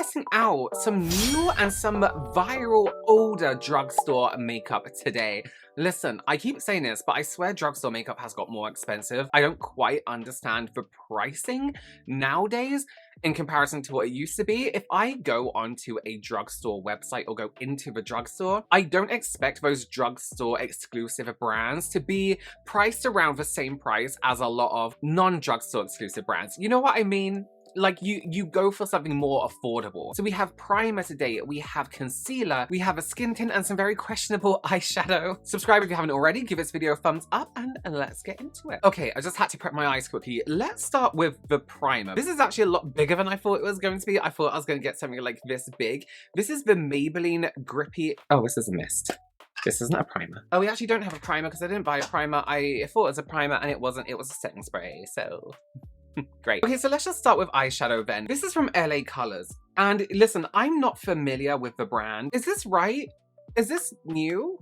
testing out some new and some viral older drugstore makeup today. Listen, I keep saying this, but I swear drugstore makeup has got more expensive. I don't quite understand the pricing nowadays in comparison to what it used to be. If I go onto a drugstore website or go into the drugstore, I don't expect those drugstore exclusive brands to be priced around the same price as a lot of non-drugstore exclusive brands. You know what I mean? Like, you go for something more affordable. So we have primer today, we have concealer, we have a skin tint, and some very questionable eyeshadow. Subscribe if you haven't already, give this video a thumbs up, and let's get into it. Okay, I just had to prep my eyes quickly. Let's start with the primer. This is actually a lot bigger than I thought it was going to be. I thought I was going to get something like this big. This is the Maybelline Grippy... Oh, this is a mist. This isn't a primer. Oh, we actually don't have a primer because I didn't buy a primer. I thought it was a primer and it wasn't. It was a setting spray, so... Great. Okay, so let's just start with eyeshadow then. This is from LA Colors. And listen, I'm not familiar with the brand. Is this right? Is this new?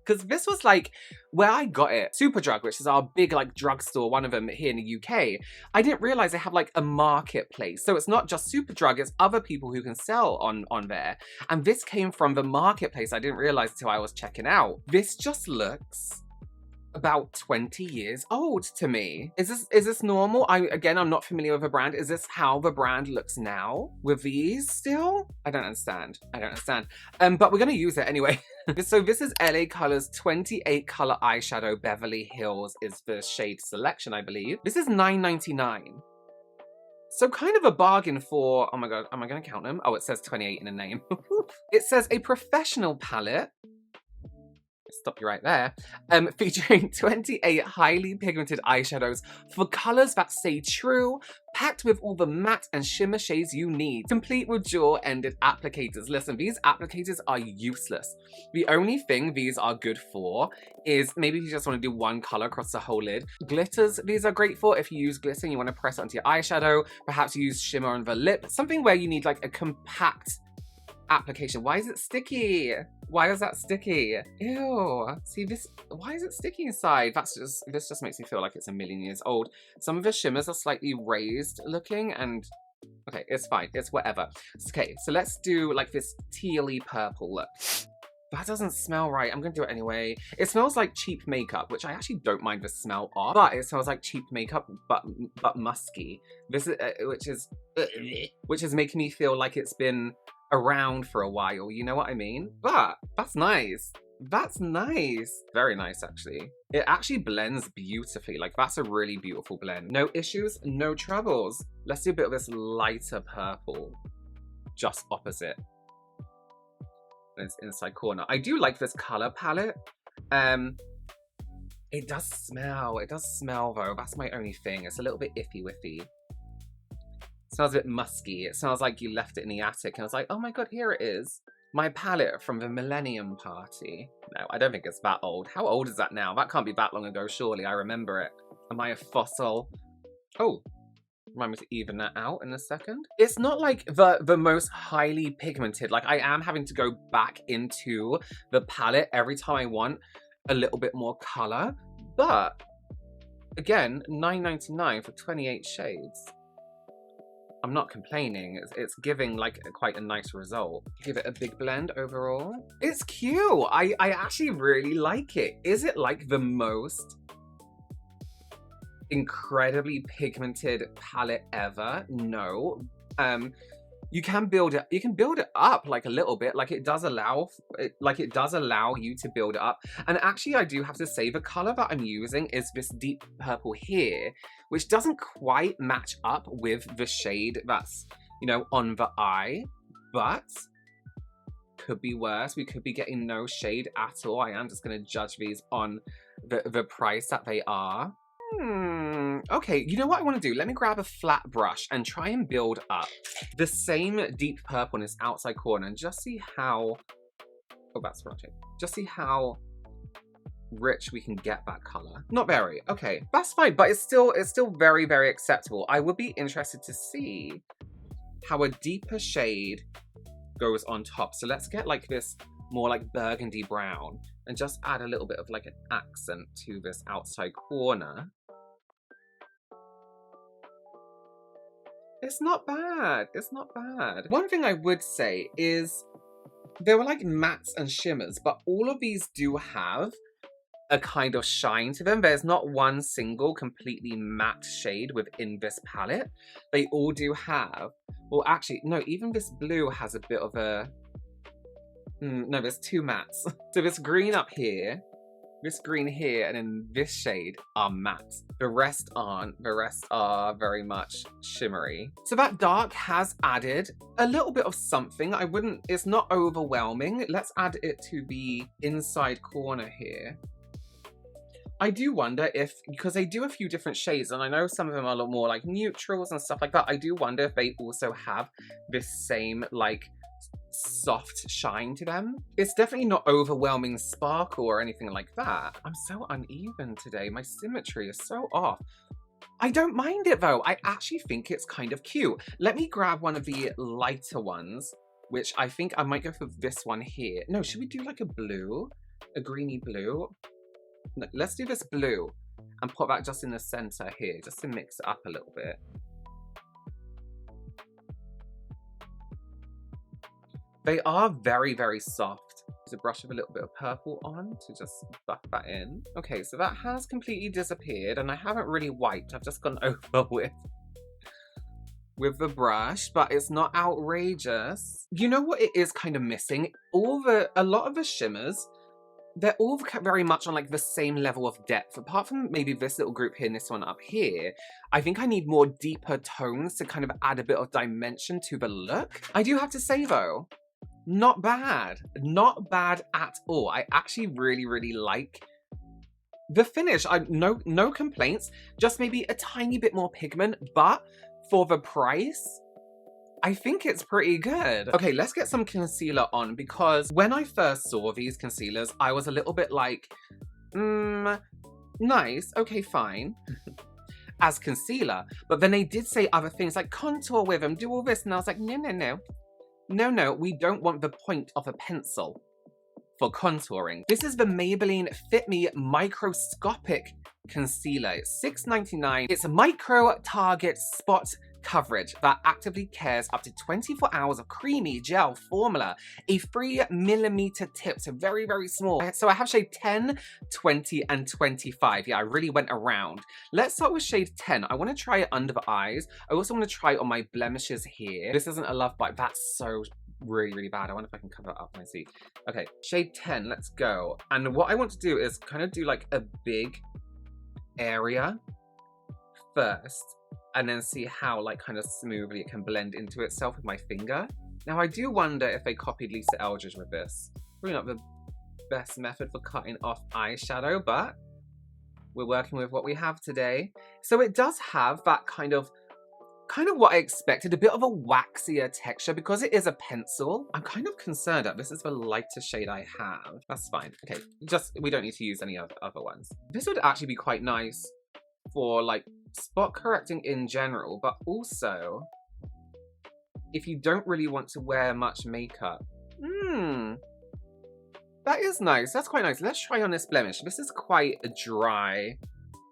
Because this was like where I got it. Superdrug, which is our big like drugstore, one of them here in the UK. I didn't realize they have like a marketplace. So it's not just Superdrug, it's other people who can sell on there. And this came from the marketplace. I didn't realize until I was checking out. This just looks about 20 years old to me. Is this normal? I'm not familiar with the brand. Is this how the brand looks now with these still? I don't understand. But we're gonna use it anyway. So this is LA Colors 28 color eyeshadow. Beverly Hills is the shade selection, I believe. This is $9.99. So kind of a bargain for, oh my God, am I gonna count them? Oh, it says 28 in the name. It says a professional palette. Stop you right there. Featuring 28 highly pigmented eyeshadows for colors that stay true, packed with all the matte and shimmer shades you need, complete with jewel-ended applicators. Listen, these applicators are useless. The only thing these are good for is maybe if you just want to do one color across the whole lid. Glitters, these are great for if you use glitter and you want to press it onto your eyeshadow. Perhaps you use shimmer on the lip. Something where you need like a compact application. Why is it sticky? Why is that sticky? Ew. See this, why is it sticky inside? This just makes me feel like it's a million years old. Some of the shimmers are slightly raised looking and okay, it's fine. It's whatever. Okay, so let's do like this tealy purple look. That doesn't smell right. I'm gonna do it anyway. It smells like cheap makeup, which I actually don't mind the smell of, but it smells like cheap makeup, but musky. This is, which is making me feel like it's been around for a while, you know what I mean? But that's nice. That's nice. Very nice, actually. It actually blends beautifully. Like, that's a really beautiful blend. No issues, no troubles. Let's do a bit of this lighter purple. Just opposite. This inside corner. I do like this color palette. It does smell. It does smell, though. That's my only thing. It's a little bit iffy-wiffy. It smells a bit musky. It smells like you left it in the attic. And I was like, oh my God, here it is. My palette from the Millennium Party. No, I don't think it's that old. How old is that now? That can't be that long ago, surely. I remember it. Am I a fossil? Oh, remind me to even that out in a second. It's not like the most highly pigmented. Like, I am having to go back into the palette every time I want a little bit more color. But, again, $9.99 for 28 shades. I'm not complaining. It's giving like quite a nice result. Give it a big blend overall. It's cute. I actually really like it. Is it like the most incredibly pigmented palette ever? No. You can build it up like a little bit. Like it does allow you to build it up. And actually I do have to say the color that I'm using is this deep purple here, which doesn't quite match up with the shade that's, you know, on the eye, but could be worse. We could be getting no shade at all. I am just gonna judge these on the price that they are. Okay, you know what I want to do? Let me grab a flat brush and try and build up the same deep purple in this outside corner and just see how, oh, that's right. Just see how rich we can get that color. Not very. Okay, that's fine, but it's still very, very acceptable. I would be interested to see how a deeper shade goes on top. So let's get like this more like burgundy brown and just add a little bit of like an accent to this outside corner. It's not bad. It's not bad. One thing I would say is there were like mattes and shimmers, but all of these do have a kind of shine to them. There's not one single completely matte shade within this palette. They all do have, well actually, no, even this blue has a bit of a, no, there's two mattes. So this green up here, this green here, and then this shade are matte. The rest aren't. The rest are very much shimmery. So that dark has added a little bit of something. It's not overwhelming. Let's add it to the inside corner here. I do wonder if, because they do a few different shades, and I know some of them are a lot more like neutrals and stuff like that, I do wonder if they also have this same like soft shine to them. It's definitely not overwhelming sparkle or anything like that. I'm so uneven today. My symmetry is so off. I don't mind it though. I actually think it's kind of cute. Let me grab one of the lighter ones, which I think I might go for this one here. No, should we do like a blue? A greeny blue? No, let's do this blue and put that just in the center here, just to mix it up a little bit. They are very, very soft. Use a brush with a little bit of purple on to just buff that in. Okay, so that has completely disappeared, and I haven't really wiped. I've just gone over with the brush, but it's not outrageous. You know what it is kind of missing? A lot of the shimmers, they're all very much on like the same level of depth. Apart from maybe this little group here and this one up here, I think I need more deeper tones to kind of add a bit of dimension to the look. I do have to say though, not bad. Not bad at all. I actually really, really like the finish. No complaints, just maybe a tiny bit more pigment, but for the price, I think it's pretty good. Okay, let's get some concealer on, because when I first saw these concealers, I was a little bit like, nice, okay, fine, as concealer. But then they did say other things like contour with them, do all this, and I was like, no, no, no. No, no, we don't want the point of a pencil for contouring. This is the Maybelline Fit Me Microscopic Concealer. It's $6.99. It's a micro target spot coverage that actively cares up to 24 hours of creamy gel formula, a 3mm tip, so very, very small. So I have shade 10, 20, and 25. Yeah, I really went around. Let's start with shade 10. I want to try it under the eyes. I also want to try it on my blemishes here. This isn't a love bite. That's so really, really bad. I wonder if I can cover it up when I see. Okay, shade 10, let's go. And what I want to do is kind of do like a big area first, and then see how like kind of smoothly it can blend into itself with my finger. Now I do wonder if they copied Lisa Eldridge with this. Probably not the best method for cutting off eyeshadow, but we're working with what we have today. So it does have that kind of what I expected, a bit of a waxier texture because it is a pencil. I'm kind of concerned that this is the lighter shade I have. That's fine. Okay, we don't need to use any other ones. This would actually be quite nice for like spot correcting in general, but also if you don't really want to wear much makeup. That is nice. That's quite nice. Let's try on this blemish. This is quite a dry,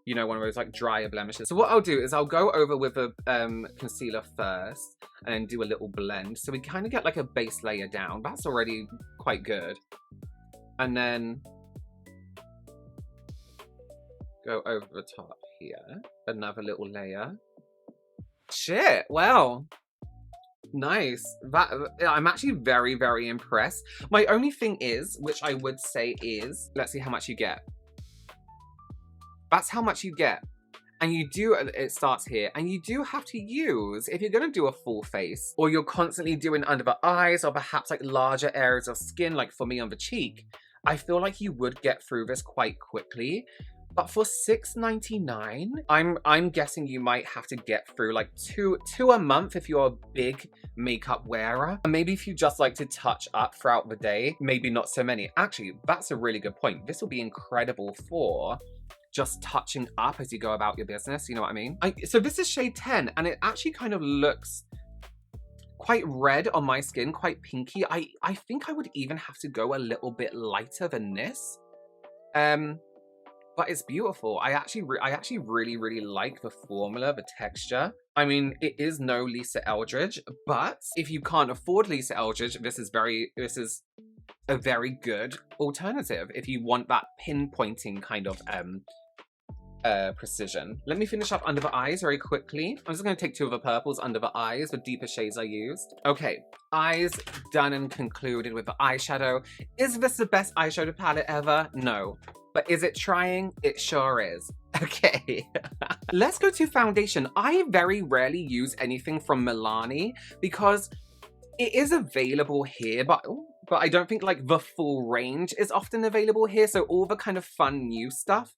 you know, one of those like drier blemishes. So what I'll do is I'll go over with a concealer first and then do a little blend. So we kind of get like a base layer down. That's already quite good. And then go over the top here. Another little layer. Shit, wow. Nice. I'm actually very, very impressed. My only thing is, which I would say is, let's see how much you get. That's how much you get. And you do, it starts here, and you do have to use, if you're gonna do a full face, or you're constantly doing under the eyes, or perhaps like larger areas of skin, like for me on the cheek, I feel like you would get through this quite quickly. But for $6.99, I'm guessing you might have to get through like two a month if you're a big makeup wearer. And maybe if you just like to touch up throughout the day, maybe not so many. Actually, that's a really good point. This will be incredible for just touching up as you go about your business, you know what I mean? So this is shade 10, and it actually kind of looks quite red on my skin, quite pinky. I think I would even have to go a little bit lighter than this. but it's beautiful. I actually really like the formula, the texture. I mean, it is no Lisa Eldridge, but if you can't afford Lisa Eldridge, this is a very good alternative if you want that pinpointing kind of precision. Let me finish up under the eyes very quickly. I'm just going to take 2 of the purples under the eyes, the deeper shades I used. Okay, eyes done and concluded with the eyeshadow. Is this the best eyeshadow palette ever? No. But is it trying? It sure is. Okay. Let's go to foundation. I very rarely use anything from Milani because it is available here, but I don't think like the full range is often available here. So all the kind of fun new stuff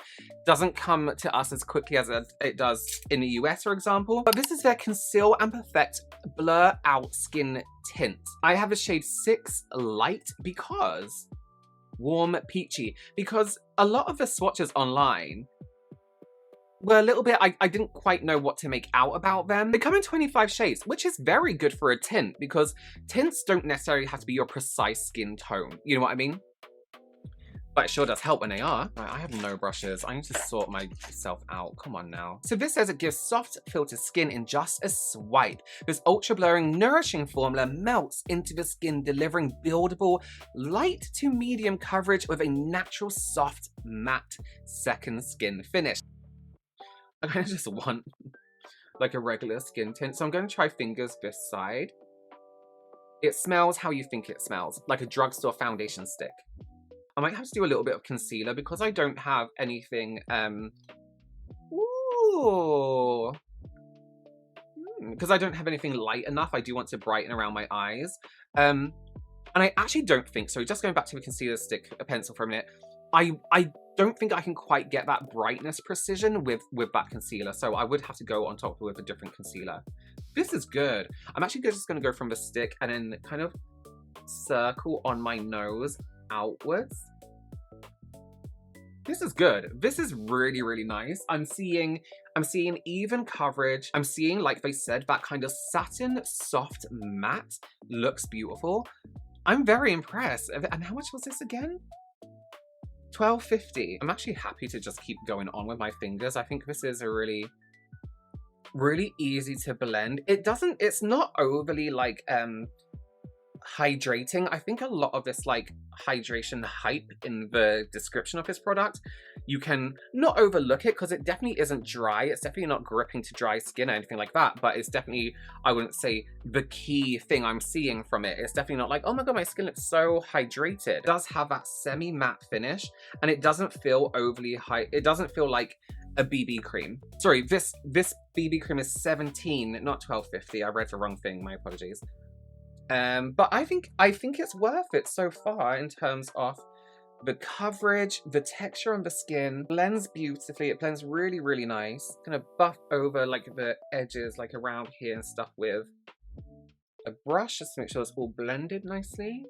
doesn't come to us as quickly as it does in the US, for example. But this is their Conceal and Perfect Blur Out Skin Tint. I have a shade 6 Light because Warm Peachy, because a lot of the swatches online were a little bit, I didn't quite know what to make out about them. They come in 25 shades, which is very good for a tint because tints don't necessarily have to be your precise skin tone. You know what I mean? But it sure does help when they are. Right, I have no brushes. I need to sort myself out. Come on now. So this says it gives soft filtered skin in just a swipe. This ultra blurring, nourishing formula melts into the skin, delivering buildable, light to medium coverage with a natural, soft, matte second skin finish. I kind of just want like a regular skin tint. So I'm going to try fingers this side. It smells how you think it smells, like a drugstore foundation stick. I might have to do a little bit of concealer because I don't have anything, because I don't have anything light enough. I do want to brighten around my eyes. And I actually don't think, so just going back to the concealer stick, a pencil for a minute, I don't think I can quite get that brightness precision with that concealer. So I would have to go on top with a different concealer. This is good. I'm actually just going to go from the stick and then kind of circle on my nose outwards. This is good. This is really, really nice. I'm seeing even coverage. I'm seeing, like they said, that kind of satin, soft matte looks beautiful. I'm very impressed. And how much was this again? $12.50. I'm actually happy to just keep going on with my fingers. I think this is a really, really easy to blend. It's not overly like, hydrating. I think a lot of this like hydration hype in the description of this product, you can not overlook it because it definitely isn't dry. It's definitely not gripping to dry skin or anything like that, but it's definitely, I wouldn't say the key thing I'm seeing from it. It's definitely not like, oh my god, my skin looks so hydrated. It does have that semi-matte finish and it doesn't feel overly it doesn't feel like a BB cream. Sorry, this BB cream is $17, not $12.50. I read the wrong thing, my apologies. But I think it's worth it so far in terms of the coverage, the texture on the skin. Blends beautifully. It blends really, really nice. Kind of buff over like the edges, like around here and stuff with a brush just to make sure it's all blended nicely.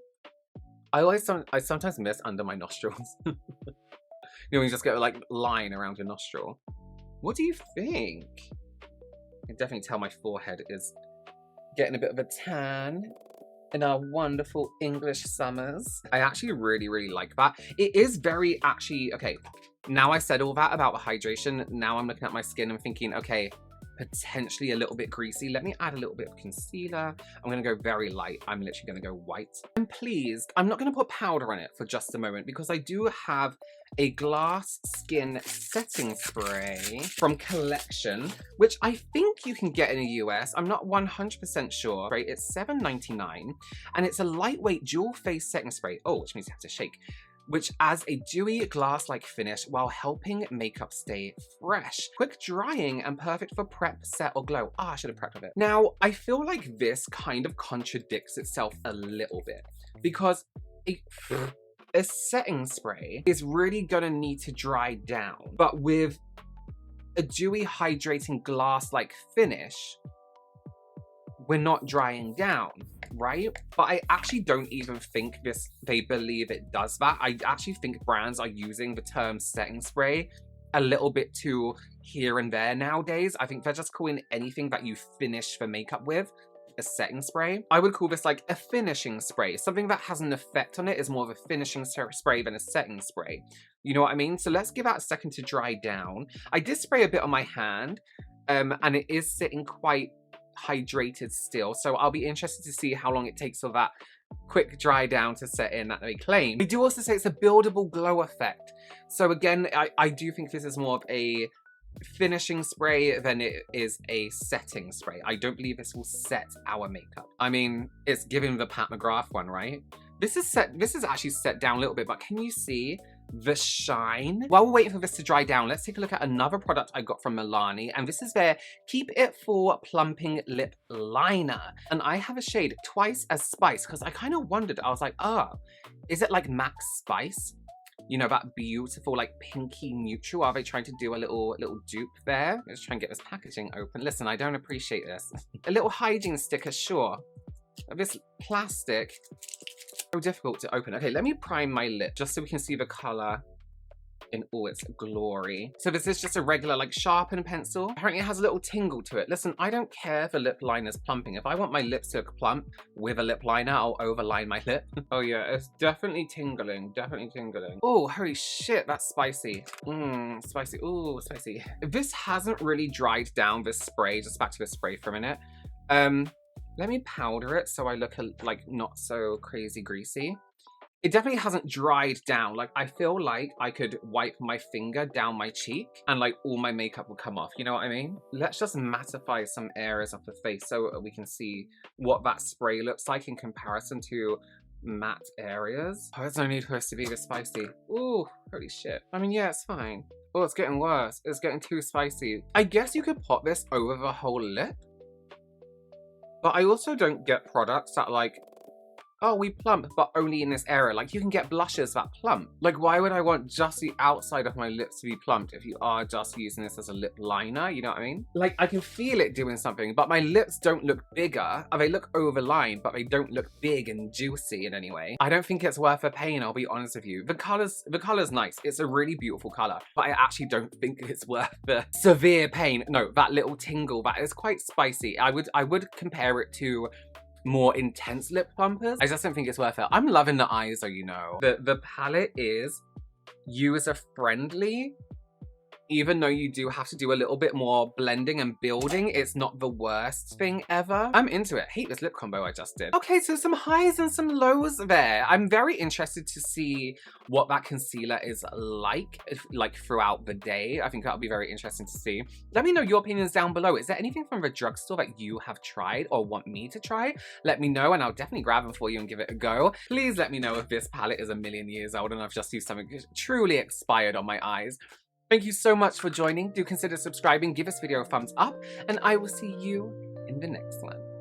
I sometimes miss under my nostrils. You know, when you just get like line around your nostril. What do you think? I can definitely tell my forehead is getting a bit of a tan in our wonderful English summers. I actually really, really like that. It is very actually, okay, now I said all that about the hydration, now I'm looking at my skin and thinking, okay, potentially a little bit greasy. Let me add a little bit of concealer. I'm gonna go very light. I'm literally gonna go white. I'm pleased. I'm not gonna put powder on it for just a moment because I do have a glass skin setting spray from Collection, which I think you can get in the US. I'm not 100% sure. Right? It's $7.99 and it's a lightweight dual face setting spray. Oh, which means you have to shake. Which adds a dewy glass-like finish while helping makeup stay fresh. Quick drying and perfect for prep, set, or glow. Ah, I should have prepped with it. Now, I feel like this kind of contradicts itself a little bit because a setting spray is really gonna need to dry down, but with a dewy, hydrating glass-like finish, we're not drying down, right? But I actually don't even think they believe it does that. I actually think brands are using the term setting spray a little bit too here and there nowadays. I think they're just calling anything that you finish the makeup with a setting spray. I would call this like a finishing spray. Something that has an effect on it is more of a finishing spray than a setting spray. You know what I mean? So let's give that a second to dry down. I did spray a bit on my hand, and it is sitting quite hydrated still. So I'll be interested to see how long it takes for that quick dry down to set in that they claim. They do also say it's a buildable glow effect. So again, I do think this is more of a finishing spray than it is a setting spray. I don't believe this will set our makeup. I mean, it's giving the Pat McGrath one, right? This is actually set down a little bit, but can you see the shine? While we're waiting for this to dry down, let's take a look at another product I got from Milani, and this is their Keep It Full Plumping Lip Liner. And I have a shade Twice as Spice, because I kind of wondered, I was like, oh, is it like Max Spice? You know, that beautiful like pinky neutral. Are they trying to do a little dupe there? Let's try and get this packaging open. Listen, I don't appreciate this. A little hygiene sticker, sure. This plastic, so difficult to open. Okay, let me prime my lip just so we can see the color in all its glory. So this is just a regular like sharpen pencil. Apparently it has a little tingle to it. Listen, I don't care if the lip liner's plumping. If I want my lips to look plump with a lip liner, I'll overline my lip. Oh yeah, it's definitely tingling, definitely tingling. Oh, holy shit, that's spicy. Spicy, ooh, spicy. This hasn't really dried down, this spray. Just back to the spray for a minute. Let me powder it so I look like not so crazy greasy. It definitely hasn't dried down. Like, I feel like I could wipe my finger down my cheek and like all my makeup would come off. You know what I mean? Let's just mattify some areas of the face so we can see what that spray looks like in comparison to matte areas. Oh, there's no need for us to be this spicy. Ooh, holy shit. I mean, yeah, it's fine. Oh, it's getting worse. It's getting too spicy. I guess you could pop this over the whole lip. But I also don't get products that like, oh, we plump, but only in this area. Like, you can get blushes that plump. Like, why would I want just the outside of my lips to be plumped if you are just using this as a lip liner? You know what I mean? Like, I can feel it doing something, but my lips don't look bigger. They look overlined, but they don't look big and juicy in any way. I don't think it's worth the pain, I'll be honest with you. The color's nice. It's a really beautiful color, but I actually don't think it's worth the severe pain. No, that little tingle, that is quite spicy. I would compare it to more intense lip plumpers. I just don't think it's worth it. I'm loving the eyes though, you know. The palette is user friendly. Even though you do have to do a little bit more blending and building, it's not the worst thing ever. I'm into it. Hate this lip combo I just did. Okay, so some highs and some lows there. I'm very interested to see what that concealer is like throughout the day. I think that'll be very interesting to see. Let me know your opinions down below. Is there anything from the drugstore that you have tried or want me to try? Let me know and I'll definitely grab them for you and give it a go. Please let me know if this palette is a million years old and I've just used something truly expired on my eyes. Thank you so much for joining. Do consider subscribing, give this video a thumbs up, and I will see you in the next one.